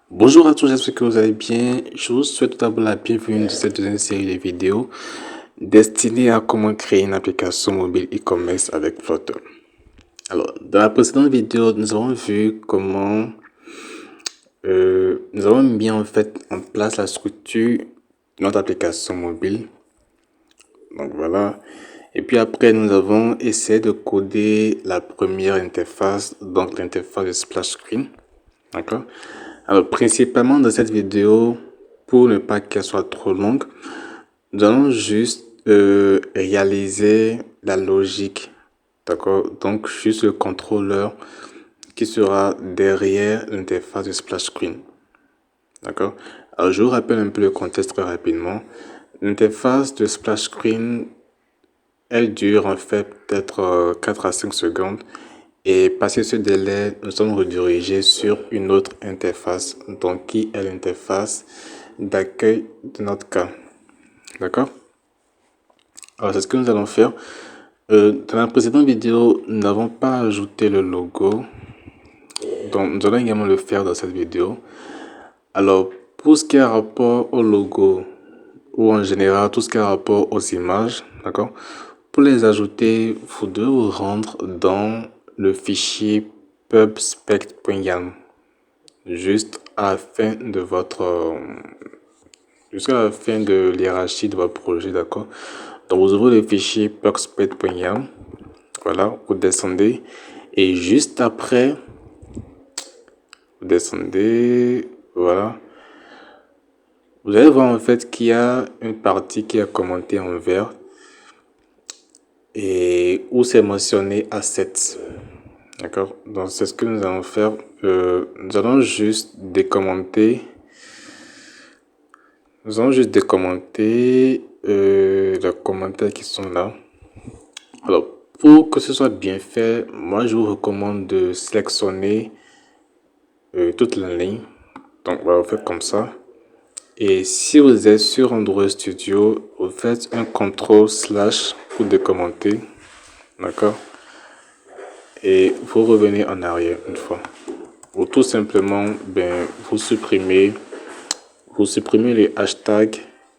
Bonjour à tous, j'espère que vous allez bien. Je vous souhaite tout d'abord la bienvenue dans cette deuxième série de vidéos destinée à comment créer une application mobile e-commerce avec Flutter. Alors, dans la précédente vidéo, nous avons vu comment nous avons mis en fait en place la structure de notre application mobile. Donc voilà. Et puis après, nous avons essayé de coder la première interface, donc l'interface de splash screen. D'accord. Alors, principalement dans cette vidéo, pour ne pas qu'elle soit trop longue, nous allons juste réaliser la logique. D'accord. Donc, juste le contrôleur qui sera derrière l'interface de splash screen. D'accord. Alors, je vous rappelle un peu le contexte très rapidement. L'interface de splash screen, elle dure en fait peut-être 4 à 5 secondes. Et passé ce délai, nous sommes redirigés sur une autre interface, donc qui est l'interface d'accueil de notre cas. D'accord? Alors, c'est ce que nous allons faire. Dans la précédente vidéo, nous n'avons pas ajouté le logo. Donc, nous allons également le faire dans cette vidéo. Alors, pour ce qui a rapport au logo, ou en général, tout ce qui a rapport aux images, d'accord? Pour les ajouter, vous devez vous rendre dans le fichier pubspec.yam juste à la fin de jusqu'à la fin de l'hierarchie de votre projet, d'accord? Donc vous ouvrez le fichier pubspec.yam, voilà, vous descendez et juste après vous descendez, voilà, vous allez voir en fait qu'il y a une partie qui est commentée en vert et où c'est mentionné A7. D'accord, donc c'est ce que nous allons faire. Nous allons juste décommenter. Nous allons juste décommenter les commentaires qui sont là. Alors, pour que ce soit bien fait, moi je vous recommande de sélectionner toute la ligne. Donc, on va faire comme ça. Et si vous êtes sur Android Studio, vous faites un CTRL/ pour décommenter. D'accord? Et vous revenez en arrière une fois. Ou tout simplement, vous supprimez les hashtags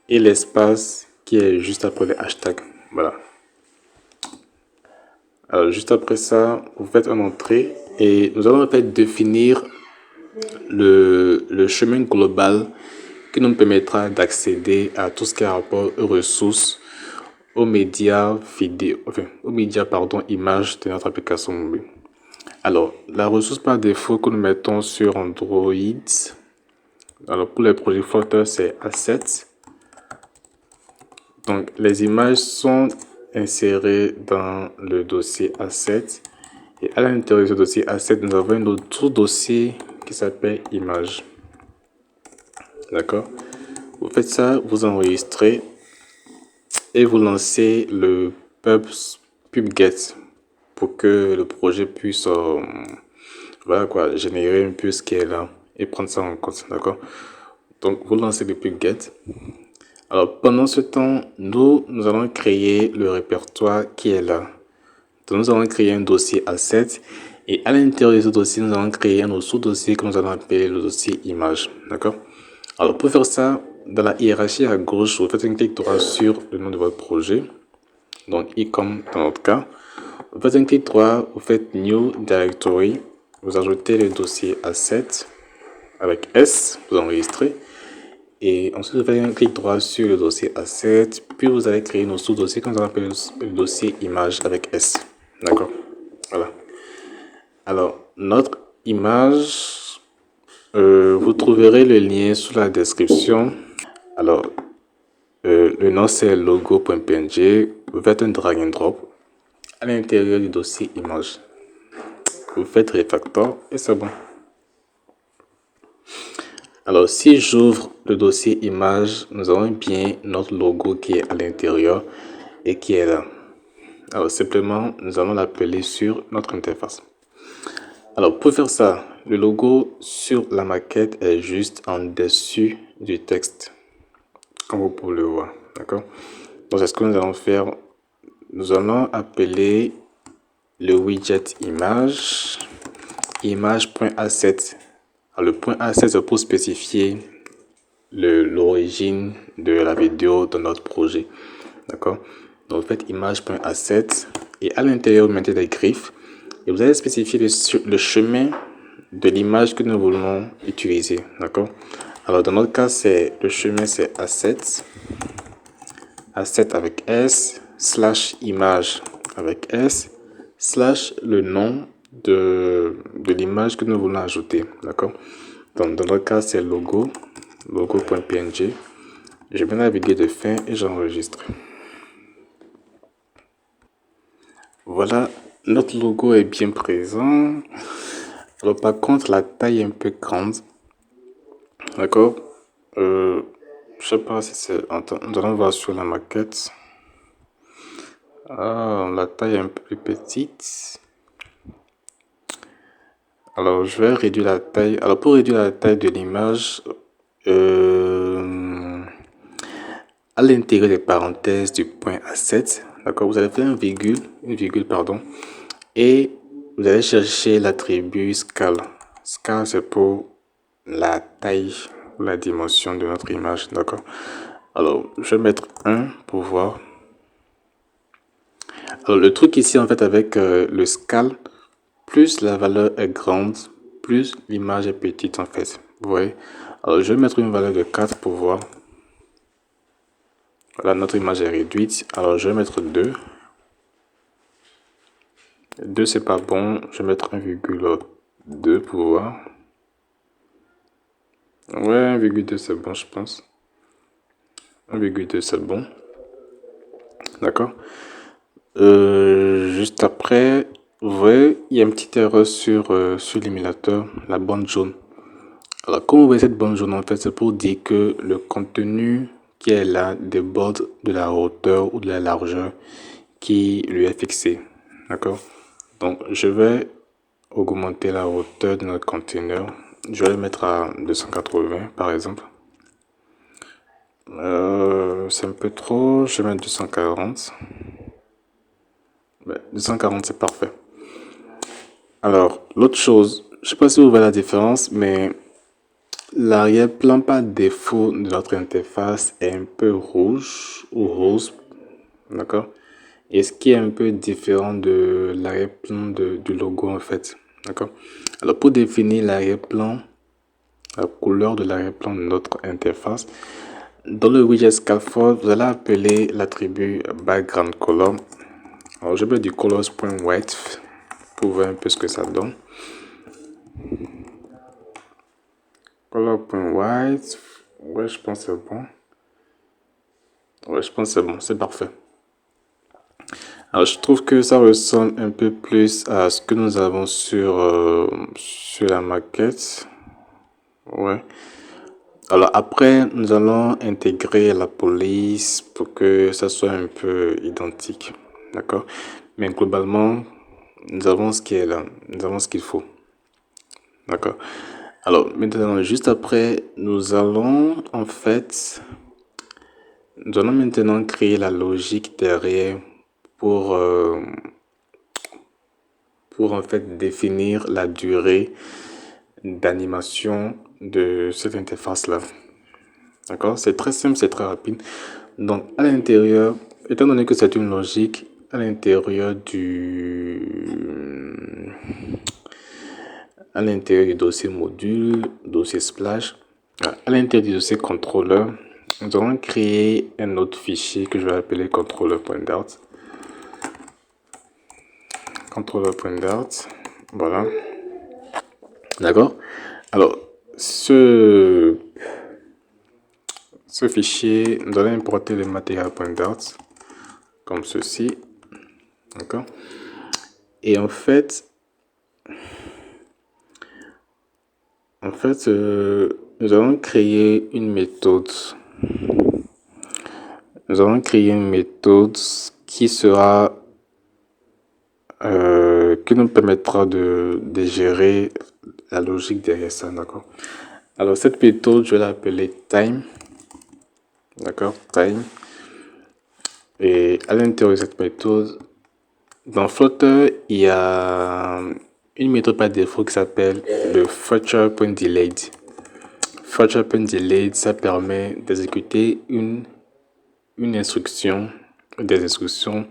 et l'espace qui est juste après les hashtags. Voilà. Alors, juste après ça, vous faites une entrée et nous allons en fait définir le chemin global qui nous permettra d'accéder à tout ce qui a rapport aux ressources, aux médias vidéo, enfin, aux médias, pardon, images de notre application mobile. Alors, la ressource par défaut que nous mettons sur Android, alors pour les projets Flutter, c'est A7. Donc, les images sont insérées dans le dossier A7. Et à l'intérieur de ce dossier A7, nous avons un autre dossier qui s'appelle images. D'accord? Vous faites ça, vous enregistrez et vous lancez le pubget pour que le projet puisse voilà quoi, générer un peu ce qui est là et prendre ça en compte. D'accord? Donc, vous lancez le pubget. Alors, pendant ce temps, nous allons créer le répertoire qui est là. Donc, nous allons créer un dossier A7 et à l'intérieur de ce dossier, nous allons créer un autre sous-dossier que nous allons appeler le dossier image. D'accord? Alors, pour faire ça, dans la hiérarchie à gauche, vous faites un clic droit sur le nom de votre projet. Donc, comme dans notre cas. Vous faites un clic droit, vous faites New Directory. Vous ajoutez le dossier A7 avec S, vous enregistrez. Et ensuite, vous faites un clic droit sur le dossier A7. Puis, vous allez créer nos sous-dossiers qu'on appelle le dossier image avec S. D'accord? Voilà. Alors, notre image, vous trouverez le lien sous la description. Alors, le nom c'est logo.png. Vous faites un drag and drop à l'intérieur du dossier image. Vous faites refactor et c'est bon. Alors, si j'ouvre le dossier image, nous avons bien notre logo qui est à l'intérieur et qui est là. Alors, simplement, nous allons l'appeler sur notre interface. Alors, pour faire ça, le logo sur la maquette est juste en dessus du texte, comme vous pouvez le voir. D'accord? Donc, c'est ce que nous allons faire. Nous allons appeler le widget image, image.a7 Le point A7 c'est pour spécifier l'origine de la vidéo de notre projet. D'accord? Donc, vous faites image.a7 et à l'intérieur, vous mettez des griffes et vous allez spécifier le chemin de l'image que nous voulons utiliser. D'accord? Alors, dans notre cas, le chemin, c'est A7. A7 avec S, / image avec S, / le nom de l'image que nous voulons ajouter. D'accord? Donc, dans notre cas, c'est logo.png. Je mets la vidéo de fin et j'enregistre. Voilà, notre logo est bien présent. Alors, par contre, la taille est un peu grande. D'accord? Je sais pas si c'est... Attends, nous allons voir sur la maquette. Ah, la taille est un peu plus petite. Alors, je vais réduire la taille. Alors, pour réduire la taille de l'image, à l'intérieur des parenthèses du point A7, d'accord, vous allez faire une virgule, pardon, et vous allez chercher l'attribut scale. Scale, c'est pour la taille ou la dimension de notre image, d'accord. Alors, je vais mettre 1 pour voir. Alors, le truc ici, en fait, avec le scale, plus la valeur est grande, plus l'image est petite, en fait. Vous voyez? Alors, je vais mettre une valeur de 4 pour voir. Voilà, notre image est réduite. Alors, je vais mettre 2. 2, c'est pas bon. Je vais mettre 1,2 pour voir. Ouais, 1,2, c'est bon, je pense. 1,2, c'est bon. D'accord. Juste après, vous voyez, il y a une petite erreur sur l'émulateur, la bande jaune. Alors, comme vous voyez cette bande jaune, en fait, c'est pour dire que le contenu qui est là déborde de la hauteur ou de la largeur qui lui est fixée. D'accord? Donc, je vais augmenter la hauteur de notre conteneur. Je vais le mettre à 280, par exemple. C'est un peu trop, je vais mettre 240. 240, c'est parfait. Alors, l'autre chose, je ne sais pas si vous voyez la différence, mais l'arrière-plan par défaut de notre interface est un peu rouge ou rose, d'accord? Et ce qui est un peu différent de l'arrière-plan du logo en fait, d'accord? Alors, pour définir l'arrière-plan, la couleur de l'arrière-plan de notre interface, dans le widget scaffold, vous allez appeler l'attribut background color. Alors, je mets du colors.white pour voir un peu ce que ça donne. Color.white, ouais, je pense que c'est bon. Ouais, je pense que c'est bon, c'est parfait. Alors, je trouve que ça ressemble un peu plus à ce que nous avons sur la maquette. Ouais. Alors, après, nous allons intégrer la police pour que ça soit un peu identique. D'accord? Mais globalement, nous avons ce qui est là. Nous avons ce qu'il faut. D'accord? Alors, maintenant, juste après, nous allons maintenant créer la logique derrière pour en fait définir la durée d'animation de cette interface-là. D'accord? C'est très simple, c'est très rapide. Donc, à l'intérieur, étant donné que c'est une logique, à l'intérieur du dossier module, dossier splash, à l'intérieur du dossier controller, nous allons créer un autre fichier que je vais appeler controller.dart. Controller.dart, voilà. D'accord? Alors, ce fichier, nous allons importer le material.dart comme ceci. D'accord? Et en fait, nous allons créer une méthode. Nous allons créer une méthode qui sera qui nous permettra de gérer la logique derrière ça, d'accord? Alors cette méthode, je vais l'appeler time, d'accord? Time. Et à l'intérieur de cette méthode, dans Flutter, il y a une méthode par défaut qui s'appelle le future.delayed. Future.delayed, ça permet d'exécuter une instruction, des instructions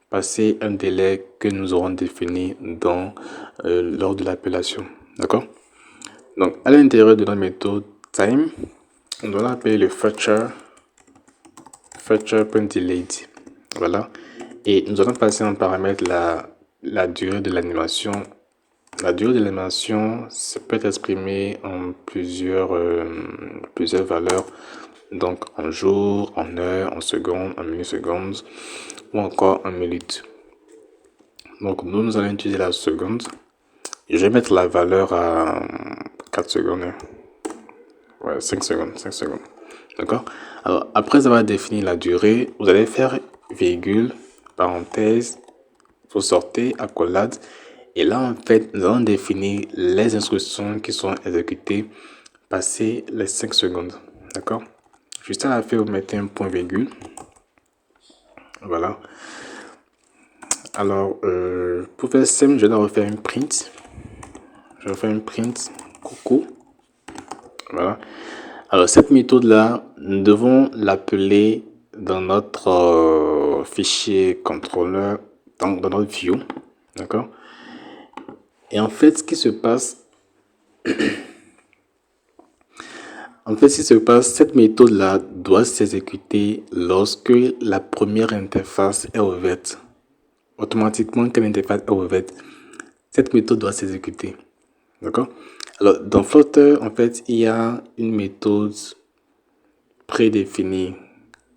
passer un délai que nous aurons défini lors de l'appellation. D'accord? Donc, à l'intérieur de notre méthode time, on doit l'appeler le future.delayed. Voilà. Et nous allons passer en paramètre la durée de l'animation. La durée de l'animation, ça peut être exprimé en plusieurs valeurs. Donc, en jours, en heures, en secondes, en millisecondes ou encore en minutes. Donc, nous allons utiliser la seconde. Je vais mettre la valeur à 4 secondes. Ouais, 5 secondes. D'accord? Alors, après avoir défini la durée, vous allez faire virgule, parenthèse, vous sortez, accolade. Et là, en fait, nous allons définir les instructions qui sont exécutées passer les 5 secondes. D'accord? Juste à la fin, vous mettez un point virgule. Voilà. Alors, pour faire simple, je dois refaire un print. Je vais faire un print coucou. Voilà. Alors, cette méthode-là, nous devons l'appeler dans notre fichier contrôleur, dans notre view. D'accord? Et en fait, ce qui se passe, cette méthode-là doit s'exécuter lorsque la première interface est ouverte. Automatiquement, quand l'interface est ouverte, cette méthode doit s'exécuter. D'accord? Alors, dans Flutter, en fait, il y a une méthode prédéfinie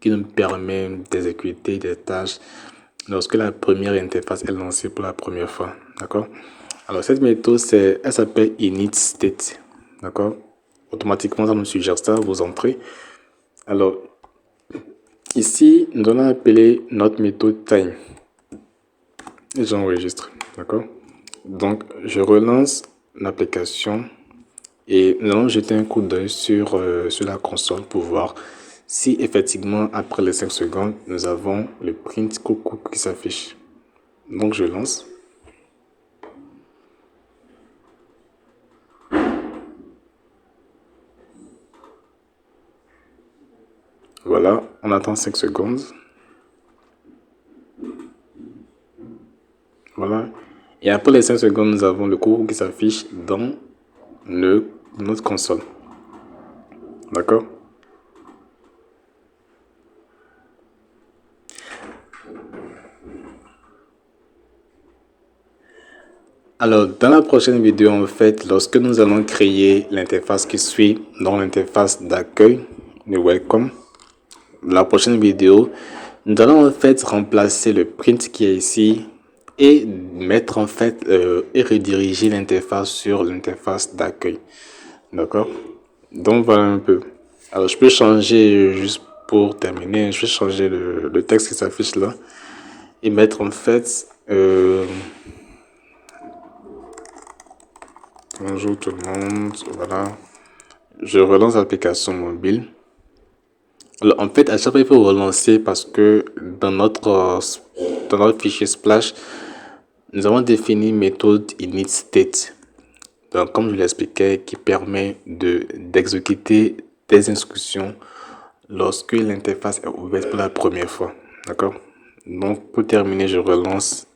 qui nous permet d'exécuter des tâches lorsque la première interface est lancée pour la première fois. D'accord? Alors, cette méthode, elle s'appelle initState. D'accord? Automatiquement, ça nous suggère ça, vous entrez. Alors, ici, nous allons appeler notre méthode time. Et j'enregistre. D'accord? Donc, je relance l'application et nous allons jeter un coup d'œil sur la console pour voir si effectivement, après les 5 secondes, nous avons le print coucou qui s'affiche. Donc, je lance. Voilà, on attend 5 secondes. Voilà. Et après les 5 secondes, nous avons le coucou qui s'affiche dans notre console. D'accord? Alors, dans la prochaine vidéo, en fait, lorsque nous allons créer l'interface qui suit, dans l'interface d'accueil, le welcome, la prochaine vidéo, nous allons en fait remplacer le print qui est ici et mettre en fait et rediriger l'interface sur l'interface d'accueil. D'accord? Donc voilà un peu. Alors je peux changer, juste pour terminer, je vais changer le texte qui s'affiche là et mettre en fait bonjour tout le monde. Voilà. Je relance l'application mobile. Alors, en fait, à chaque fois, il faut relancer parce que dans notre fichier Splash, nous avons défini une méthode initState. Donc, comme je l'expliquais, qui permet d'exécuter des instructions lorsque l'interface est ouverte pour la première fois. D'accord? Donc, pour terminer, je relance.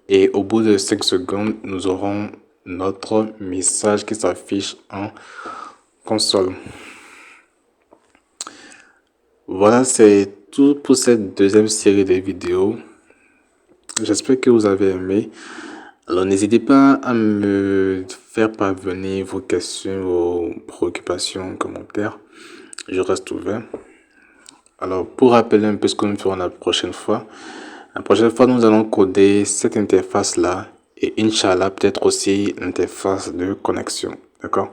Et au bout de 5 secondes, nous aurons notre message qui s'affiche en console. Voilà, c'est tout pour cette deuxième série de vidéos. J'espère que vous avez aimé. Alors, n'hésitez pas à me faire parvenir vos questions, vos préoccupations, commentaires. Je reste ouvert. Alors, pour rappeler un peu ce que nous ferons la prochaine fois, nous allons coder cette interface-là et Inch'Allah, peut-être aussi l'interface de connexion. D'accord?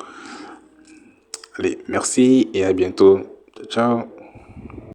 Allez, merci et à bientôt. Ciao!